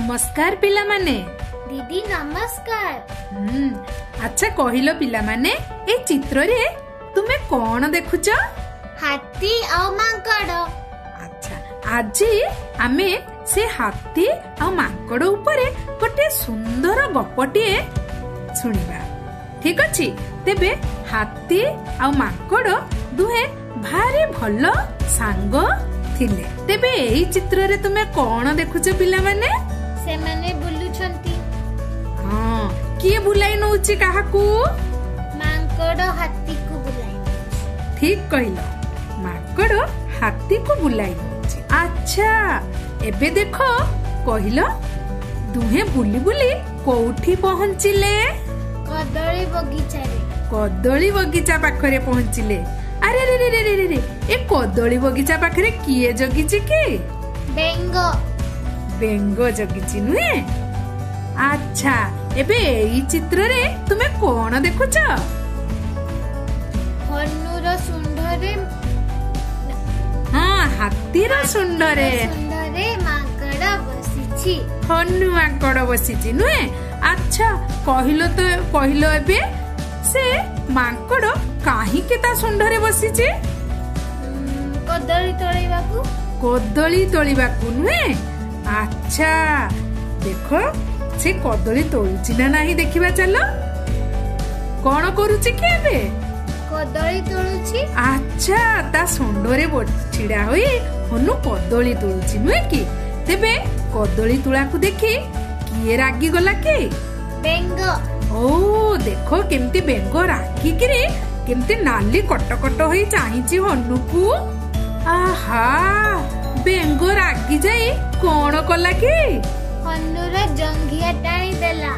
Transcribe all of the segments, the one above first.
नमस्कार पिला माने। दीदी नमस्कार। अच्छा कहिलो पिला माने ए चित्र रे तुमे कौन देखुच? हाथी और मांकड़। अच्छा आज आमे से हाथी और मांकड़ उपरे गोटे सुंदर गपटिए सुनिबा। ठीक अछि तेबे हाथी और मांकड़ दुहे भारी भलो सांग थिले। तेबे एई चित्र रे तुमे कौन देखुच पिला माने? से माने बुलुछंती। हां किए बुलाई नउची काहाकू? मांकड़ हाथी को बुलाई। ठीक कहिलो मांकड़ हाथी को बुलाई नउची। अच्छा एबे देखो कहिलो दुहे बुली बुली कोउठी पहुंचिले? कदली बगीचा रे। कदली बगीचा पाखरे पहुंचिले। अरे रे रे रे रे रे ए कदली बगीचा पाखरे किए जगिची की? बेंगो। बेंगो जगिची नुहे। अच्छा एबे एई चित्र रे तुमे कोन देखुच? हन्नुर सुंडरे। हां हाथीर सुंडरे। सुंडरे मांकड़ बसिछि। हन्नु मांकड़ बसिछि नुहे। अच्छा कहिलो एबे से मांकड़ काहे के ता सुंडरे बसिछि? कदली तोळिबाकू। कदली तोळिबाकू नुहे। अच्छा देखो से कदली तोळुछि ना नाही देखिबा चलो। कोन करूछि के एबे? कदली तोळुछि। अच्छा ता सुंडरे छिड़ा होई हनु कदली तोळुछि नुहे की। तेबे कदली तुळाकू देखि किए रागी गला के? बेंगो। ओ देखो केमती बेंगो रागी किरे केमती नाली कटकट होई चाहिछि हनु को। आहा बेंगो रागी जाई कोन कला की? हन्नुर जंघिया टाणी देला।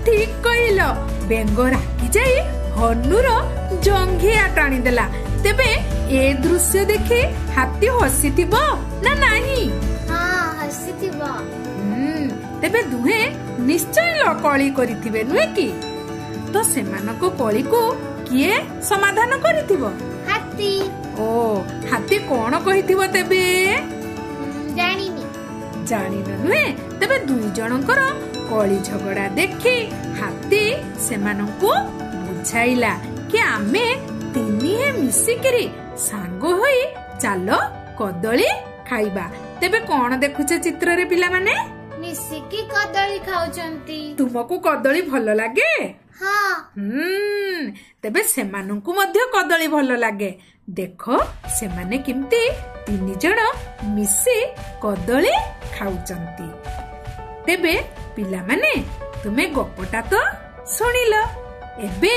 ठीक कहिलो बेंगो रागी जाई हन्नुर जंघिया टाणी देला। तेबे ए दृश्य देखि हाथी हसिथिबो ना नाही? हां हसिथिबो। तेबे दुहे निश्चय कळी करिथिबे नुहे की। तो सेमानको कळी को किए समाधान करिथिबो? हाथी। ओ हाथी कोन कहिथिबो तेबे? जानिनी। जानिनो नुहे। तेबे दुई जनकर कळी झगड़ा देखि हाथी सेमानको बुझाइला कि आमे तिनिहे मिसिकिरी सांग होई चालो कदली खाइबा। तेबे कोन देखुछ चित्र रे पिला माने? मिसिकी कदली खाउचंती। तुमको कदली भलो लागे? हां। तेबे सेमानंकु मध्य कदली भलो लागे। देखो सेमाने किमती तिनि जण मिसी कदली खाउचंती। तेबे पिला माने तुमे गपटा तो सुनिलो। एबे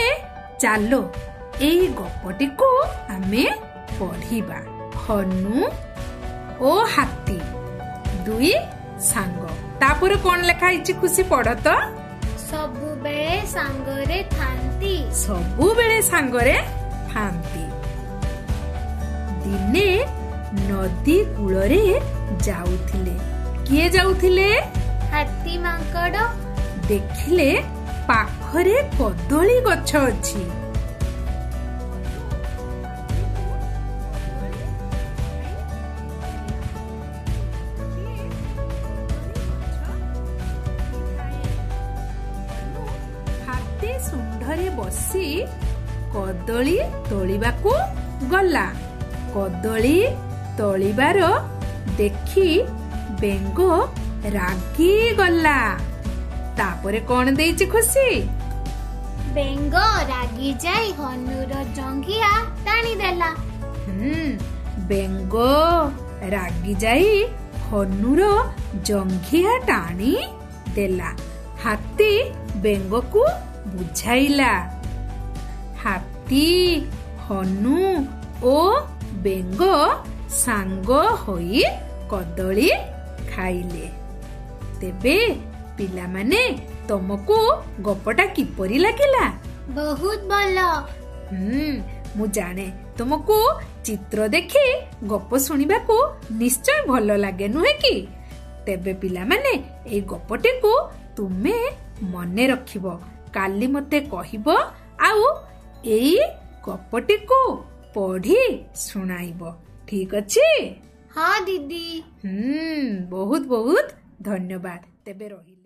चालो एई गपटी को आमे पढ़िबा। हनु ओ हाथी दुई सांग। तापर कोन लेखा हिची खुशी पढ़ तो? सबु बेले सांगरे थांती। सबु बेले सांगरे थांती। दिने नदी कूलरे जाउथिले। किए जाउथिले? हाथी मांकड़। देखिले पाखरे कदली गछ अछि। हाथी सुंढरे बसी कदली तोଳିबाकू गला। कदली तोଳିबार देखि बेंगो रागी गला। तापरे कोन देइछि खुशी? बेंगो रागी जाई हन्नुर जंघिया टाणी देला। बेंगो रागी जाई हन्नुर जंघिया टाणी देला। हाथी बेंगो को बुझाइला। हाथी हनु ओ बेंगो सांग होई कदली खाइले। तेबे पिला माने तुमको गपटा किपरि लागिला? बहुत भलो। मु जाने तुमको चित्र देखि गप सुनिबाकू निश्चय भलो लागे नुहे की। तेबे पिला माने ए गपटी को तुमे मने रखिबो। काली मते कहिबो आउ एई गपटी को पढ़ी सुनाइबो। ठीक अछि? हाँ दीदी। बहुत बहुत ଧନ୍ୟବାଦ। ତେବେ ରହିଲି।